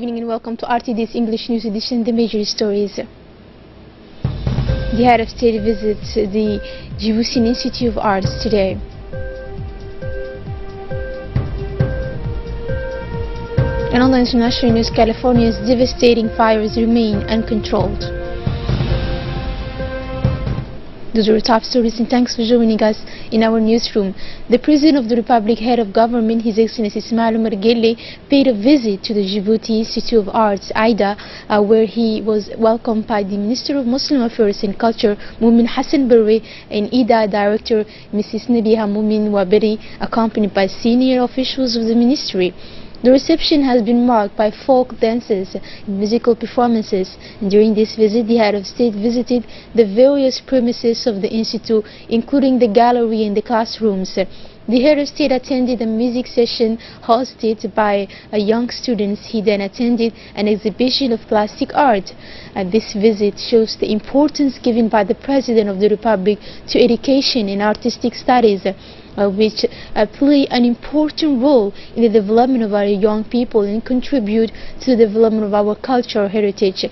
evening and welcome to RTD's English News Edition, the major stories. The head of state visits the Djiboutian Institute of Arts today. And on the international news, California's devastating fires remain uncontrolled. Those are the top stories, and thanks for joining us in our newsroom. The President of the Republic, Head of Government, His Excellency Ismail Omar Guelleh, paid a visit to the Djibouti Institute of Arts, AIDA, where he was welcomed by the Minister of Muslim Affairs and Culture, Mumin Hassan Barre, and IDA Director, Mrs. Nabiha Mumin Waberi, accompanied by senior officials of the ministry. The reception has been marked by folk dances and musical performances, and during this visit the head of state visited the various premises of the institute, including the gallery and the classrooms. The head of state attended a music session hosted by young students. He then attended an exhibition of plastic art. This visit shows the importance given by the President of the Republic to education and artistic studies, which play an important role in the development of our young people and contribute to the development of our cultural heritage.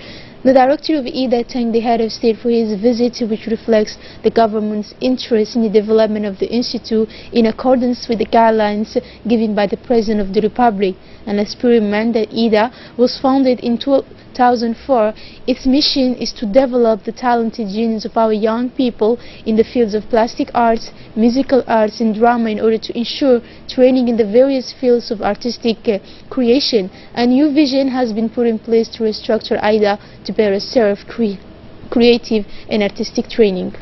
The director of IDA thanked the head of state for his visit, which reflects the government's interest in the development of the institute in accordance with the guidelines given by the President of the Republic. And let's remind that IDA was founded in 2004. Its mission is to develop the talented genius of our young people in the fields of plastic arts, musical arts and drama in order to ensure training in the various fields of artistic creation. A new vision has been put in place to restructure IDA to better serve creative and artistic training.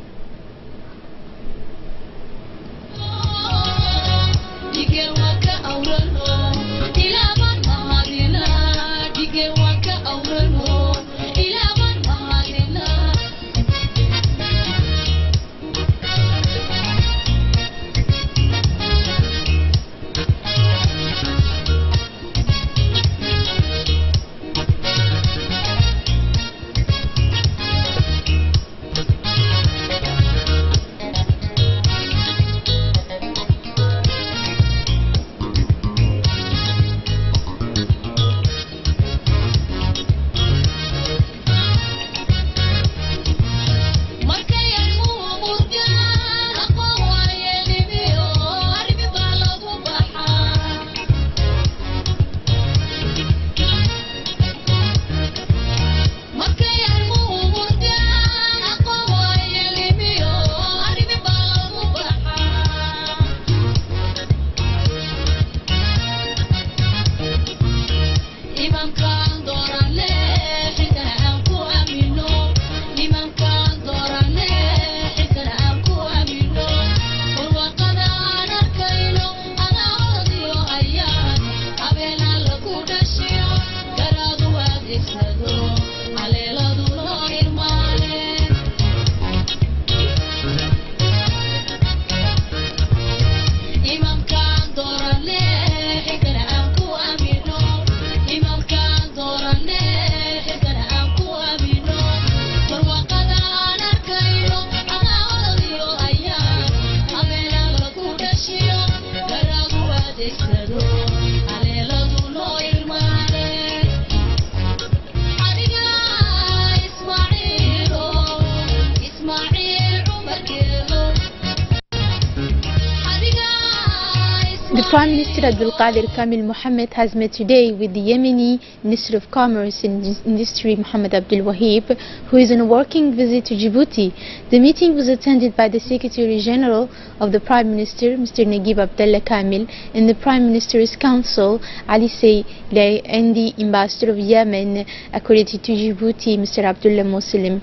The Prime Minister Abdul Qadir Kamil Mohammed has met today with the Yemeni Minister of Commerce and Industry Mohammed Abdul Wahib, who is on a working visit to Djibouti. The meeting was attended by the Secretary General of the Prime Minister, Mr. Naguib Abdullah Kamil, and the Prime Minister's Council, Ali Saylay, and the Ambassador of Yemen accredited to Djibouti, Mr. Abdullah Muslim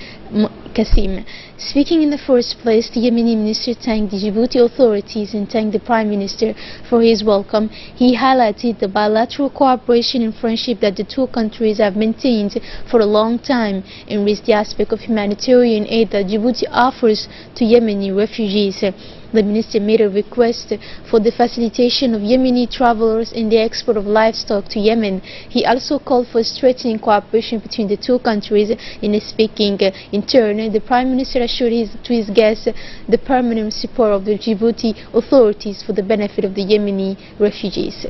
Qasim. Speaking in the first place, the Yemeni minister thanked the Djibouti authorities and thanked the Prime Minister for his welcome. He highlighted the bilateral cooperation and friendship that the two countries have maintained for a long time and raised the aspect of humanitarian aid that Djibouti offers to Yemeni refugees. The minister made a request for the facilitation of Yemeni travelers and the export of livestock to Yemen. He also called for strengthening cooperation between the two countries. In speaking in turn, the Prime Minister assured to his guests the permanent support of the Djibouti authorities for the benefit of the Yemeni refugees.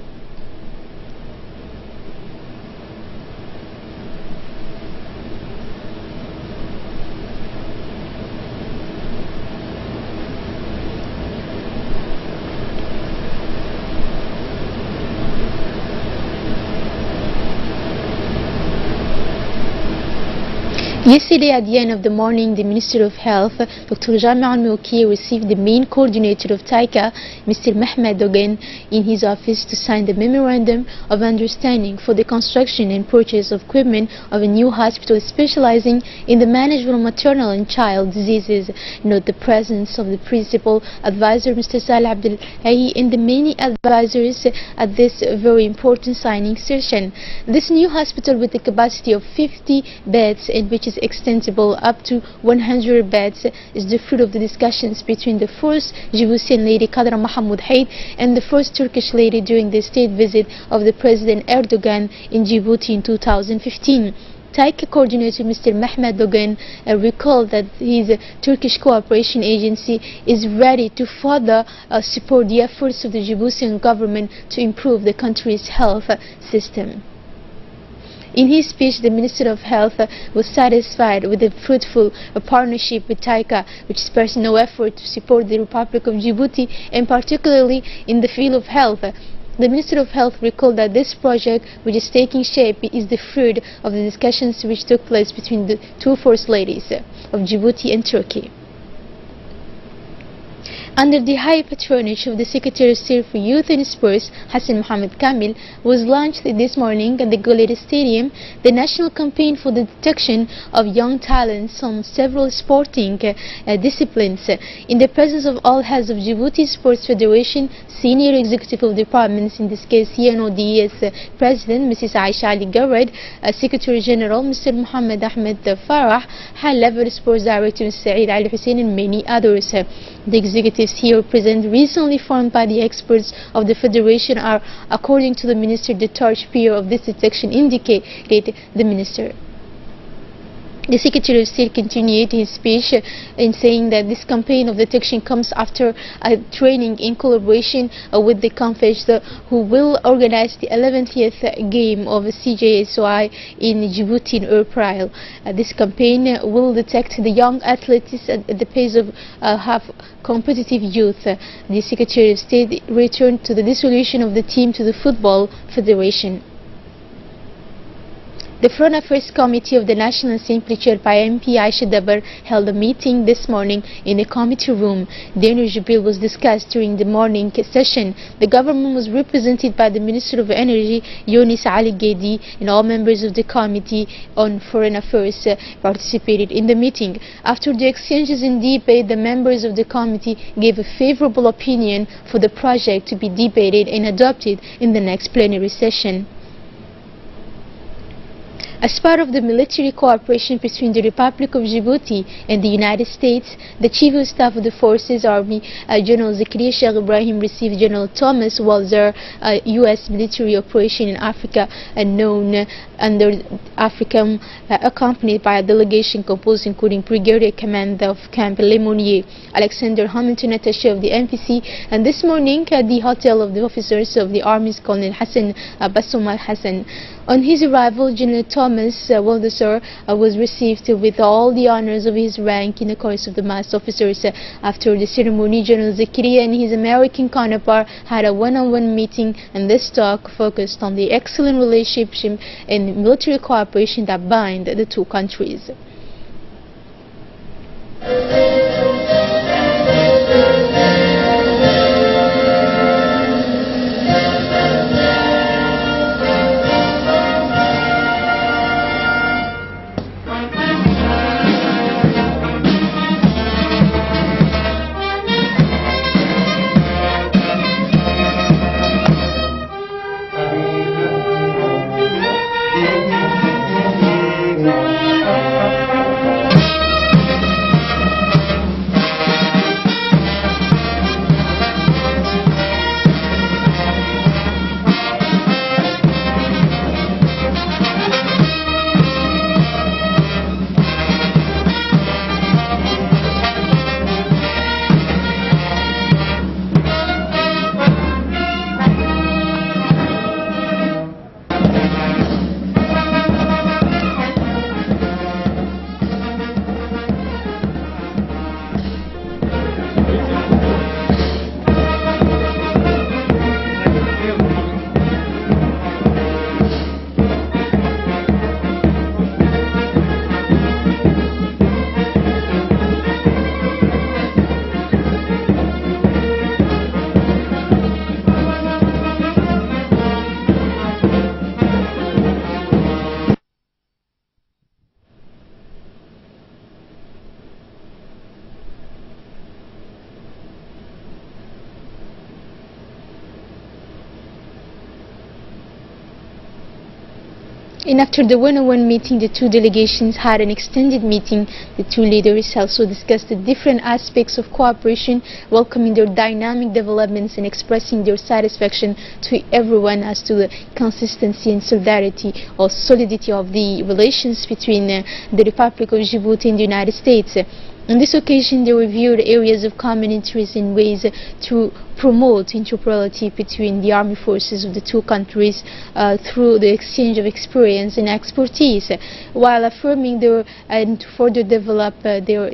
Yesterday, at the end of the morning, the Minister of Health, Dr. Jami Al-Mouki, received the main coordinator of TAICA, Mr. Mehmet Dogen, in his office to sign the Memorandum of Understanding for the construction and purchase of equipment of a new hospital specializing in the management of maternal and child diseases. Note the presence of the principal advisor, Mr. Saleh Abdel Hayi, and the many advisors at this very important signing session. This new hospital, with a capacity of 50 beds and which is extensible up to 100 beds, is the fruit of the discussions between the first Djiboutian lady Qadra Mahmoud Haid and the first Turkish lady during the state visit of the President Erdogan in Djibouti in 2015. TAICA coordinator Mr. Mehmet Dogen recalled that his Turkish cooperation agency is ready to further support the efforts of the Djiboutian government to improve the country's health system. In his speech, the Minister of Health was satisfied with the fruitful partnership with TAICA, which spares no effort to support the Republic of Djibouti, and particularly in the field of health. The Minister of Health recalled that this project, which is taking shape, is the fruit of the discussions which took place between the two First Ladies of Djibouti and Turkey. Under the high patronage of the Secretary of State for Youth and Sports, Hassan Mohamed Kamil, was launched this morning at the Goleta Stadium the national campaign for the detection of young talents from several sporting disciplines. In the presence of all heads of Djibouti Sports Federation, senior executive departments, in this case CNOD's President, Mrs. Aisha Ali Garred, Secretary General, Mr. Mohammed Ahmed Farah, High-Level Sports Director, Mr. Saeed Ali Hussein, and many others. The executives here present, recently formed by the experts of the Federation, are, according to the Minister, the torchbearer of this detection, indicated the Minister. The Secretary of State continued his speech in saying that this campaign of detection comes after a training in collaboration with the CONFESH, who will organize the 11th game of CJSOI in Djibouti in April. This campaign will detect the young athletes at the pace of half competitive youth. The Secretary of State returned to the dissolution of the team to the Football Federation. The Foreign Affairs Committee of the National Assembly, chaired by MP Aisha Dabar, held a meeting this morning in the committee room. The energy bill was discussed during the morning session. The government was represented by the Minister of Energy, Younis Ali Gedi, and all members of the Committee on Foreign Affairs participated in the meeting. After the exchanges and debate, the members of the committee gave a favorable opinion for the project to be debated and adopted in the next plenary session. As part of the military cooperation between the Republic of Djibouti and the United States, the Chief of Staff of the Forces Army, General Zakaria Sheikh Ibrahim, received General Thomas Walzer, U.S. military operation in Africa, known under Africa, accompanied by a delegation composed including Brigadier Commander of Camp Lemonnier, Alexander Hamilton, attaché of the MPC, and this morning at the hotel of the officers of the Army's Colonel Hassan Bassouma Hassan. On his arrival, General Thomas Walzer was received with all the honors of his rank in the course of the mass officers. After the ceremony, General Zakaria and his American counterpart had a one-on-one meeting, and this talk focused on the excellent relationship and military cooperation that bind the two countries. And after the one-on-one meeting, the two delegations had an extended meeting. The two leaders also discussed the different aspects of cooperation, welcoming their dynamic developments and expressing their satisfaction to everyone as to the consistency and solidity of the relations between the Republic of Djibouti and the United States. On this occasion, they reviewed areas of common interest and ways to promote interoperability between the army forces of the two countries through the exchange of experience and expertise, while affirming and to further develop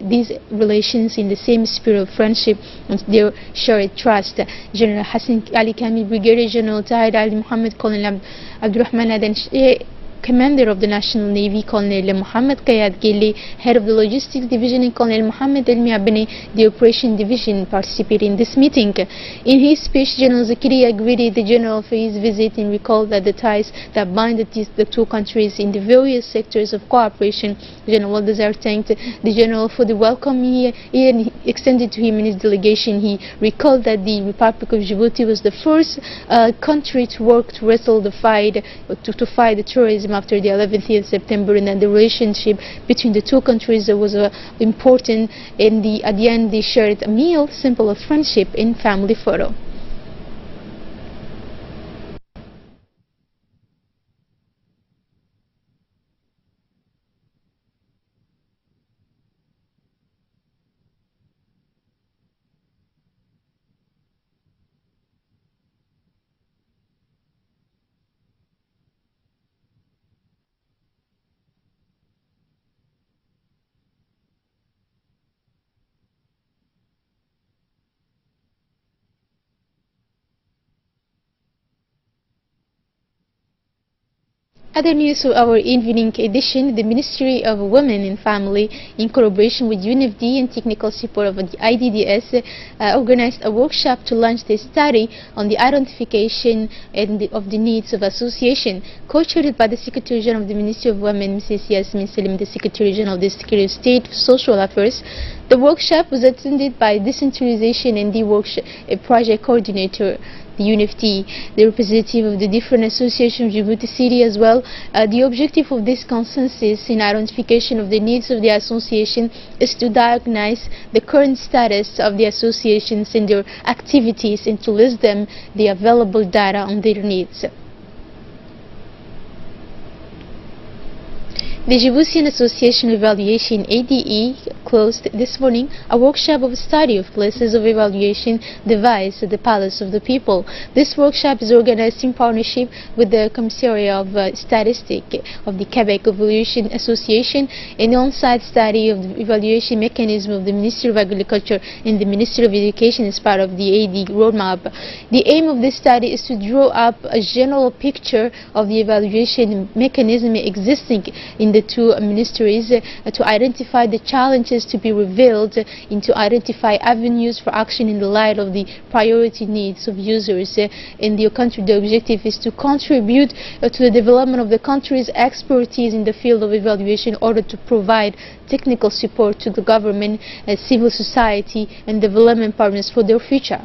these relations in the same spirit of friendship and their shared trust. General Hassan Ali Kamil, Brigadier General Tahir Ali Muhammad, Colonel Abdurrahman Adan, Commander of the National Navy, Colonel Muhammad Kayad Gili, Head of the Logistics Division, and Colonel Muhammad Elmi Abene, the Operation Division, participated in this meeting. In his speech, General Zakiri greeted the General for his visit and recalled that the ties that bind the two countries in the various sectors of cooperation. General Waldazar thanked the General for the welcome he extended to him and his delegation. He recalled that the Republic of Djibouti was the first country to work to wrestle the fight, to fight the terrorism after the 11th of September, and that the relationship between the two countries was important, and at the end they shared a meal, symbol of friendship, and family photo. Other news of our evening edition: the Ministry of Women and Family, in collaboration with UNFD and technical support of the IDDS, organized a workshop to launch the study on the identification of the needs of association, co-chaired by the Secretary General of the Ministry of Women, Mrs. Yasmin Salim, the Secretary General of the Secretary of State for Social Affairs. The workshop was attended by Decentralization and the project coordinator, the UNFD, the representative of the different associations of Djibouti City as well. The objective of this consensus in identification of the needs of the association is to diagnose the current status of the associations and their activities, and to list them the available data on their needs. The Djiboutian Association of Evaluation ADE closed this morning a workshop of study of places of evaluation devised at the Palace of the People. This workshop is organized in partnership with the Commissariat of Statistics of the Quebec Evaluation Association, and the on-site study of the evaluation mechanism of the Ministry of Agriculture and the Ministry of Education as part of the ADE roadmap. The aim of this study is to draw up a general picture of the evaluation mechanism existing in the two ministries, to identify the challenges to be revealed, and to identify avenues for action in the light of the priority needs of users in the country. The objective is to contribute to the development of the country's expertise in the field of evaluation in order to provide technical support to the government, civil society, and development partners for their future.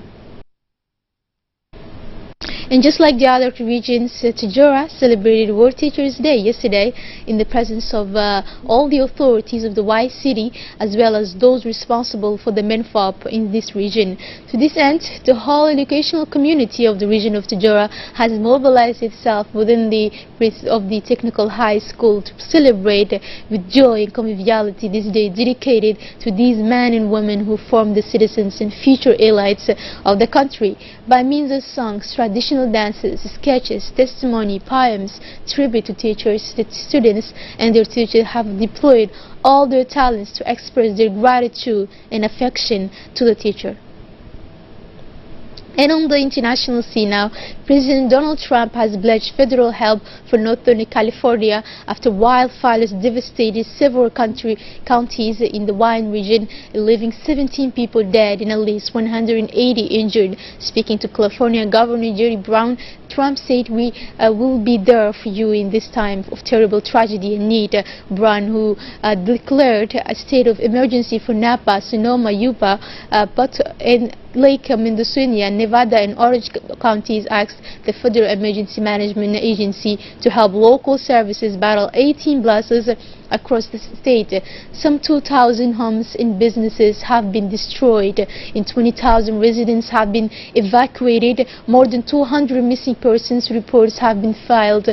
And just like the other regions, Tijora celebrated World Teachers' Day yesterday in the presence of all the authorities of the White City, as well as those responsible for the MENFOP in this region. To this end, the whole educational community of the region of Tijora has mobilized itself within the technical high school to celebrate with joy and conviviality this day dedicated to these men and women who form the citizens and future elites of the country. By means of songs, traditional dances, sketches, testimony, poems, tribute to teachers, the students and their teachers have deployed all their talents to express their gratitude and affection to the teacher. And on the international scene now, President Donald Trump has pledged federal help for Northern California after wildfires devastated several counties in the wine region, leaving 17 people dead and at least 180 injured. Speaking to California Governor Jerry Brown, Trump said, "We will be there for you in this time of terrible tragedy and need." Brown, who declared a state of emergency for Napa, Sonoma, Utah, Lake Mendocino, Nevada, and Orange counties asked the Federal Emergency Management Agency to help local services battle 18 blasts across the state. Some 2,000 homes and businesses have been destroyed, and 20,000 residents have been evacuated. More than 200 missing persons reports have been filed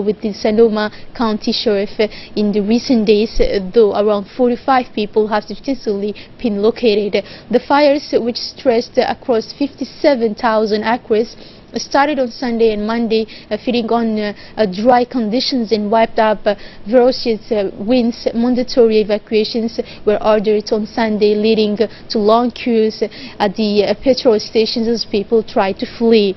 with the Sonoma County Sheriff in the recent days, though around 45 people have successfully been located. The fires, which stretched across 57,000 acres, started on Sunday and Monday, feeding on dry conditions and wiped up ferocious winds. Mandatory evacuations were ordered on Sunday, leading to long queues at the petrol stations as people tried to flee.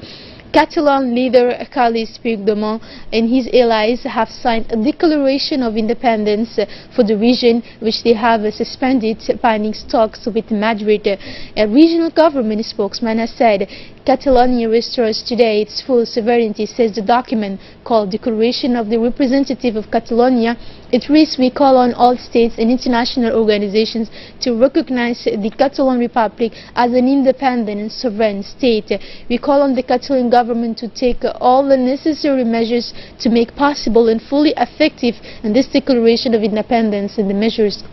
Catalan leader Carles Puigdemont and his allies have signed a declaration of independence for the region, which they have suspended pending talks with Madrid. A regional government spokesman has said Catalonia restores today its full sovereignty, says the document called Declaration of the Representative of Catalonia. It reads, "We call on all states and international organizations to recognize the Catalan Republic as an independent and sovereign state. We call on the Catalan government to take all the necessary measures to make possible and fully effective this declaration of independence and the measures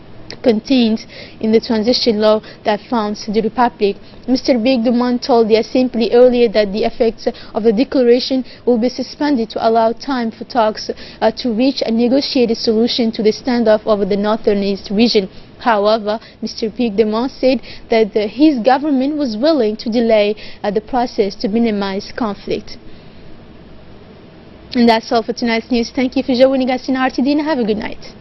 contained in the transition law that founds the Republic." Mr. Puigdemont told the Assembly earlier that the effects of the declaration will be suspended to allow time for talks to reach a negotiated solution to the standoff over the northeast region. However, Mr. Puigdemont said that his government was willing to delay the process to minimize conflict. And that's all for tonight's news. Thank you for joining us in RTD and have a good night.